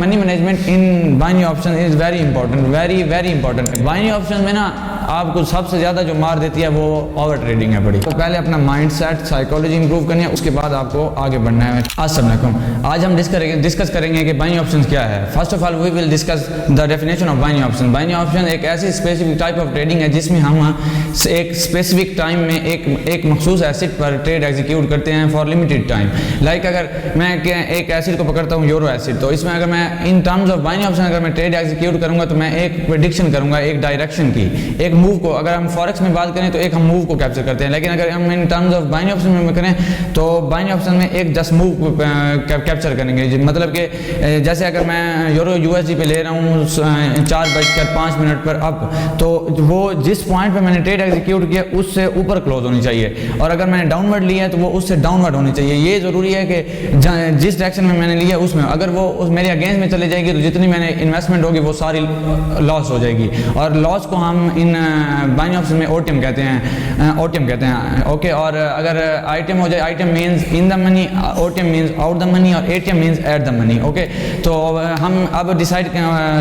Money management in binary option is very important, very very important. Binary option में ना आपको सबसे ज़्यादा जो मार देती है वो ओवर ट्रेडिंग है बड़ी। तो पहले अपना माइंड सेट, साइकोलॉजी इंप्रूव करनी है, उसके बाद आपको आगे बढ़ना है। अस्सलाम वालेकुम। आज हम डिस्कस करेंगे कि बाइनरी ऑप्शन क्या है। First of all we will discuss the definition of binary option. Binary option एक ऐसी स्पेसिफिक टाइप ऑफ ट्रेडिंग है जिसमें हम एक स्पेसिफिक टाइम में एक मखसूस एसिड पर ट्रेड एग्जीक्यूट करते हैं फॉर लिमिटेड टाइम। लाइक अगर मैं एक एसिड को पकड़ता हूँ यूरो एसिड, तो इसमें अगर मैं in terms of binary option अगर मैं ट्रेड एग्जीक्यूट करूंगा तो मैं एक प्रेडिक्शन करूंगा एक डायरेक्शन की, एक मूव को। अगर हम फॉरेक्स में बात करें तो एक हम मूव को कैप्चर करते हैं, लेकिन अगर हम in terms of binary option में करें तो बाइनरी ऑप्शन में एक जस्ट मूव कैप्चर करेंगे। मतलब कि जैसे अगर मैं यूरो यूएसडी पे ले रहा हूँ 4:05 पर अप, तो वो जिस पॉइंट पे मैंने ट्रेड एग्जीक्यूट किया उससे ऊपर क्लोज होनी चाहिए, और अगर मैंने डाउनवर्ड लिया है तो वो उससे डाउनवर्ड होनी चाहिए। ये ज़रूरी है कि जिस डायरेक्शन में मैंने लिया उसमें अगर वो मेरे अगेंस्ट में चले जाएगी तो जितनी मैंने इन्वेस्टमेंट होगी वो सारी लॉस हो जाएगी, और लॉस को हम इन बाइनरी ऑप्शन में ओटीएम कहते हैं, ओके। और अगर आइटम हो जाए, ITM means in the money, OTM means out the money, और ATM means at the money, okay. तो हम अब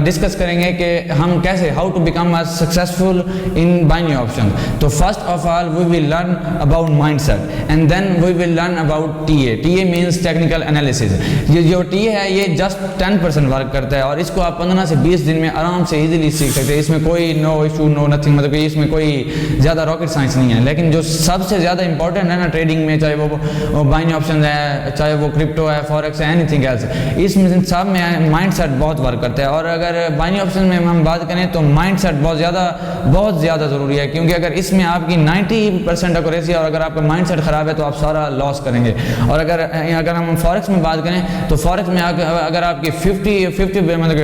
डिस्कस करेंगे कि हम कैसे how to become a successful in binary option. तो first of all we will learn about mindset and then we will learn about TA. TA means technical analysis. ये जो टीए है ये जस्ट 10% वर्क करता है, और इसको आप 15 से 20 दिन में आराम से इजीली सीख सकते हैं। इसमें कोई नो इशू, नो नथिंग, मतलब कि इसमें कोई ज़्यादा रॉकेट साइंस नहीं है। लेकिन जो सबसे ज़्यादा इंपॉर्टेंट है ना ट्रेडिंग में, चाहे वो बाइनरी ऑप्शन है, चाहे वो क्रिप्टो है, फॉरेक्स है, एनीथिंग एल्स, इसमें सब में माइंड सेट बहुत वर्क करता है। और अगर बाइनरी ऑप्शन में हम बात करें तो माइंड सेट बहुत ज़्यादा ज़रूरी है, क्योंकि अगर इसमें आपकी 90% एक्यूरेसी और अगर आपका माइंड सेट ख़राब है तो आप सारा लॉस करेंगे। और अगर हम फॉरेक्स में बात करें तो फॉरेक्स में अगर आपकी 50 मतलब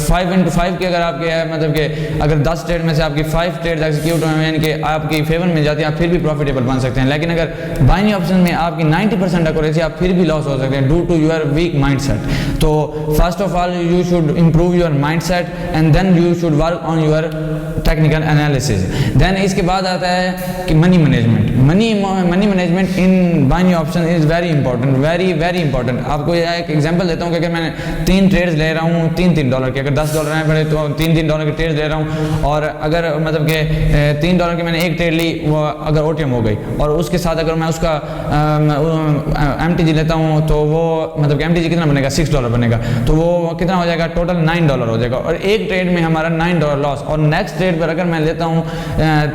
5x5 की अगर आपके मतलब कि अगर 10 ट्रेड में से आपकी 5 ट्रेड एग्जीक्यूट हुए यानी कि आपकी फेवर में जाती है, आप फिर भी प्रॉफिटेबल बन सकते हैं। लेकिन अगर बाइनरी ऑप्शन में आपकी 90% एक्यूरेसी, आप फिर भी लॉस हो सकते हैं due to your weak mindset. तो first of all you should improve your mindset and then you should work on your technical analysis. Then इसके बाद आता है कि money management. Money management in binary option is very important, very very important. आपको एक example देता हूँ कि अगर मैंने 3 ट्रेड्स ले रहा हूँ $3 के, अगर $10 आए पड़े तो $3 के ट्रेड्स ले रहा हूँ, और अगर मतलब कि $3 की मैंने एक ट्रेड ली, वो अगर ओटीएम हो गई, और उसके साथ अगर मैं उसका एमटीजी लेता हूँ तो वो मतलब कि एमटीजी कितना बनेगा, $6 बनेगा, तो वो कितना हो जाएगा, टोटल $9 हो जाएगा, और एक ट्रेड में हमारा $9 लॉस। और नेक्स्ट ट्रेड पर अगर मैं लेता हूँ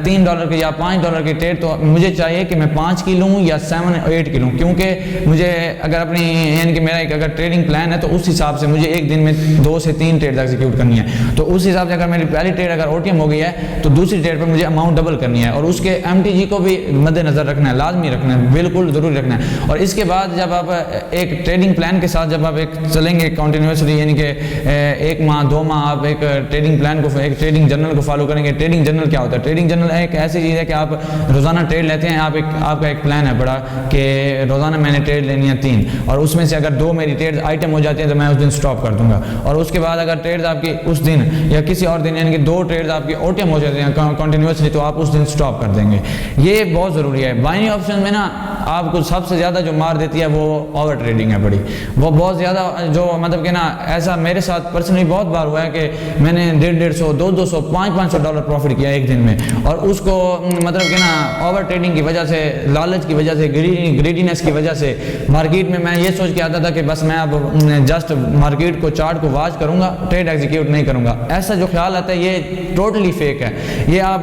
$3 की या $5 की ट्रेड, तो मुझे चाहिए कि मैं 5 की लूँ या 7-8 की लूँ, क्योंकि मुझे अगर अपनी यानी कि मेरा एक अगर ट्रेडिंग प्लान है तो उस हिसाब से मुझे एक दिन में 2 से 3 ट्रेड एग्जीक्यूट करनी है। तो उस हिसाब से अगर मेरी पहली ट्रेड अगर ओटीएम हो गई है तो दूसरी ट्रेड पर मुझे अमाउंट डबल करनी है, और उसके एमटीजी को भी मद्देनजर रखना है, लाजमी रखना है, बिल्कुल ज़रूरी रखना है। और इसके बाद जब आप एक ट्रेडिंग प्लान के साथ जब आप एक चलेंगे कंटिन्यूसली, यानी कि 1 माह 2 माह आप एक ट्रेडिंग प्लान को, एक ट्रेडिंग जर्नल को फॉलो करेंगे। ट्रेडिंग जर्नल क्या होता है? ट्रेडिंग जर्नल एक ऐसी चीज़ है कि आप रोज़ाना ट्रेड लेते हैं, आपका एक प्लान है बड़ा कि रोज़ाना मैंने ट्रेड लेनी है 3, और उसमें से अगर 2 मेरी ट्रेड आइटम हो जाती है तो मैं उस दिन स्टॉप कर दूंगा, और उसके बाद अगर ट्रेड्स आपकी उस दिन या किसी और दिन यानी कि 2 ट्रेड्स आपकी ओटीएम हो जाती हैं कंटिन्यूसली, तो आप उस दिन स्टॉप कर देंगे। ये बहुत ज़रूरी है। बाइनरी ऑप्शन में ना आपको सबसे ज़्यादा जो मार देती है वो ओवर ट्रेडिंग है बड़ी, वो बहुत ज़्यादा, जो मतलब कि ना ऐसा मेरे साथ पर्सनली बहुत बार हुआ है कि मैंने $150, $200, $500 प्रॉफिट किया एक दिन में, और उसको मतलब कि ना ओवर ट्रेडिंग की वजह से, लालच की वजह से, ग्रीडीनेस की वजह से, मार्केट में मैं ये सोच के आता था कि बस मैं अब जस्ट मार्केट को, चार्ट को वॉच करूंगा, ट्रेड एग्जीक्यूट नहीं करूंगा। ऐसा जो ख्याल आता है ये टोटली फेक है। ये आप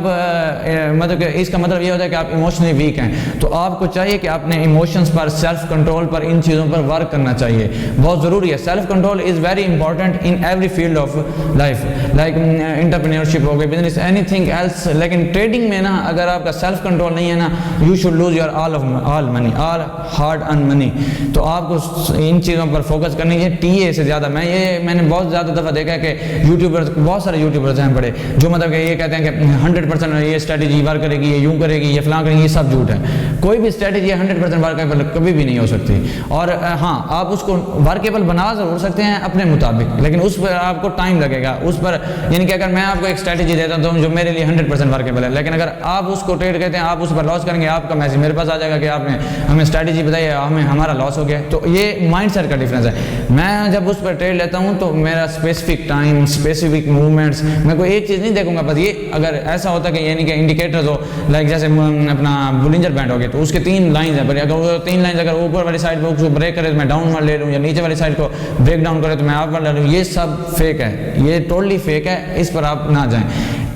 मतलब कि इसका मतलब ये होता है कि आप इमोशनली वीक हैं। तो आपको चाहिए कि अपने इमोशंस पर, सेल्फ कंट्रोल पर, इन चीज़ों पर वर्क करना चाहिए, बहुत ज़रूरी है। Self control is very important in every field of life, like entrepreneurship हो गई, बिजनेस, एनीथिंग एल्स। लेकिन ट्रेडिंग में ना अगर आपका सेल्फ कंट्रोल नहीं है ना, you should lose your all money, all hard earn money. तो आपको इन चीज़ों पर फोकस करनी है, टीए से ज़्यादा। मैंने बहुत ज़्यादा दफ़ा देखा है कि यूट्यूबर्स, बहुत सारे यूट्यूबर्स हैं बड़े, जो मतलब कि ये कहते हैं कि 100% ये स्ट्रैटेजी वर्क करेगी, ये यूँ करेगी, ये फलां करेगी, ये सब झूठ है। कोई भी स्ट्रैटेजी 100% वर्केबल कभी भी नहीं हो सकती। और हाँ, आप उसको वर्केबल बना ज़रूर सकते हैं अपने मुताबिक, लेकिन उस पर आपको टाइम लगेगा। उस पर यानी कि अगर मैं आपको एक स्ट्रैटेजी देता हूँ जो मेरे लिए 100% वर्केबल है, लेकिन अगर आप उसको ट्रेड करते हैं, आप उस पर लॉस करेंगे, आपका मैसेज मेरे पास आ जाएगा कि आपने हमें स्ट्रैटेजी बताई है, हमारा लॉस हो गया। तो ये माइंडसेट का डिफरेंस है। मैं जब उस पर ट्रेड लेता हूँ तो मेरा स्पेसिफिक टाइम, स्पेसिफिक मूवमेंट्स, मैं कोई एक चीज़ नहीं देखूंगा बस। ये अगर ऐसा होता कि यानी कि इंडिकेटर्स हो, लाइक जैसे अपना बुलिंजर बैंड हो गया, तो उसके 3 लाइंस है, पर अगर वो 3 लाइंस अगर ऊपर वाली साइड पर उसको ब्रेक करे तो मैं डाउन ले लूँ, या नीचे वाली साइड को ब्रेक डाउन करे तो मैं अप ले लूँ, ये सब फेक है, ये टोटली फेक है, इस पर आप ना जाएं।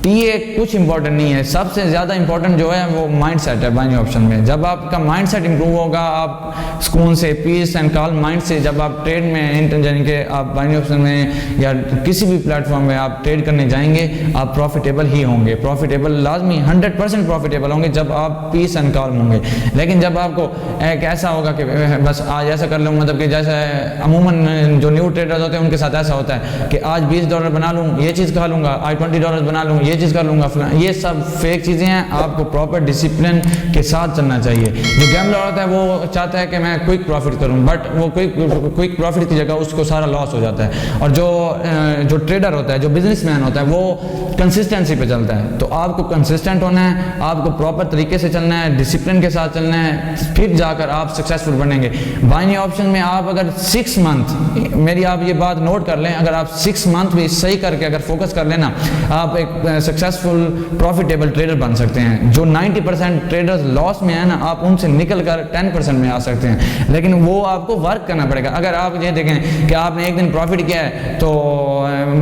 टीए कुछ इंपॉर्टेंट नहीं है, सबसे ज़्यादा इंपॉर्टेंट जो है वो माइंडसेट है बाइंग ऑप्शन में। जब आपका माइंडसेट इंप्रूव होगा, आप सुकून से, पीस एंड काल्म माइंड से जब आप ट्रेड में यानी कि आप बाइंग ऑप्शन में या किसी भी प्लेटफॉर्म में आप ट्रेड करने जाएंगे, आप प्रॉफिटेबल ही होंगे, प्रॉफिटेबल लाजमी 100% प्रॉफिटेबल होंगे जब आप पीस एंड काल्म होंगे। लेकिन जब आपको एक ऐसा होगा कि बस आज ऐसा कर लूँ, मतलब कि जैसे अमूमन जो न्यू ट्रेडर्स होते हैं उनके साथ ऐसा होता है कि आज $20 बना लूँ, ये चीज़ खा लूँगा, आज $20 बना लूँ, ये चीज़ कर लूँगा, ये सब फेक चीज़ें हैं। आपको प्रॉपर डिसिप्लिन के साथ चलना चाहिए। जो गैम्बलर होता है वो चाहता है कि मैं क्विक प्रॉफिट करूँ, बट वो क्विक प्रॉफिट की जगह उसको सारा लॉस हो जाता है। और जो ट्रेडर होता है, जो बिजनेसमैन होता है, वो कंसिस्टेंसी पे चलता है। तो आपको कंसिस्टेंट होना है, आपको प्रॉपर तरीके से चलना है, डिसिप्लिन के साथ चलना है, फिर जाकर आप सक्सेसफुल बनेंगे। बाइनरी ऑप्शन में आप अगर 6 मंथ, मेरी आप ये बात नोट कर लें, अगर आप 6 मंथ भी सही करके अगर फोकस कर लेना, आप एक सक्सेसफुल प्रॉफिटेबल ट्रेडर बन सकते हैं। जो 90% ट्रेडर्स लॉस में है ना, आप उनसे निकल कर 10% में आ सकते हैं, लेकिन वो आपको वर्क करना पड़ेगा। अगर आप ये देखें कि आपने एक दिन प्रॉफिट किया है तो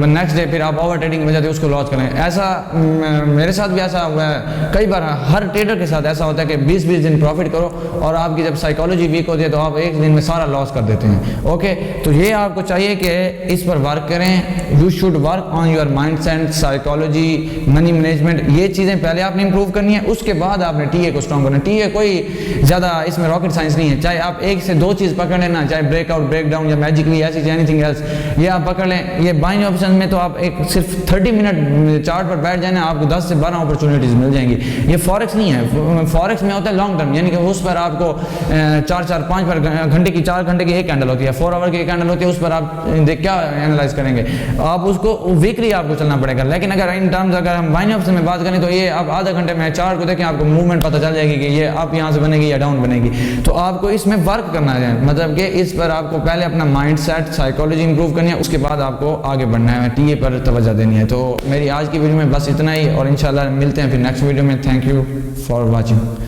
नेक्स्ट डे फिर आप ओवर ट्रेडिंग वजह से उसको लॉस करें, ऐसा मेरे साथ भी ऐसा हुआ है कई बार। हर ट्रेडर के साथ ऐसा होता है कि 20-20 दिन प्रॉफिट करो और आपकी जब साइकोलॉजी वीक होती है तो आप एक दिन में सारा लॉस कर देते हैं। ओके, तो ये आपको चाहिए कि इस पर वर्क करें। You should work on your mindset, psychology, money management, ये चीज़ें पहले आपने इंप्रूव करनी है, उसके बाद आपने टीए को स्ट्रॉन्ग करना है। टीए कोई ज़्यादा इसमें रॉकेट साइंस नहीं है। चाहे आप 1 से 2 चीज़ पकड़ लेना, चाहे ब्रेकआउट, ब्रेकडाउन या मैजिकली ऐसी एनीथिंग एल्स, ये आप पकड़ लें। ये बाइंग ऑप्शन में तो आप एक सिर्फ 30 मिनट चार्ट पर बैठ जाना, आपको 10 से 12 अपॉर्चुनिटीज़ मिल जाएंगी। ये फॉरेक्स नहीं है। फॉरेक्स में होता है लॉन्ग टर्म, यानी कि उस पर आपको 4-4-5 घंटे की 4 घंटे की एक कैंडल होती है, 4 आवर की एक कैंडल होती है, उस पर आप क्या एनालाइज करेंगे, आप उसको वीकली आपको चलना पड़ेगा। लेकिन अगर इन टर्म्स अगर हम बाइंग ऑप्शन में बात करें तो ये आप आधा घंटे में चार्ट को देखें, आपको मूवमेंट पता चल जाएगी कि ये आप यहाँ से बनेगी या डाउन बनेगी। तो आपको इसमें वर्क करना है, मतलब कि इस पर आपको पहले अपना माइंडसेट, साइकोलॉजी इंप्रूव करनी है, उसके बाद आपको आगे बढ़ना है, टीए पर तवज्जो देनी है। तो मेरी आज की वीडियो में बस इतना ही, और इंशाल्लाह मिलते हैं फिर नेक्स्ट वीडियो में। Thank you for watching.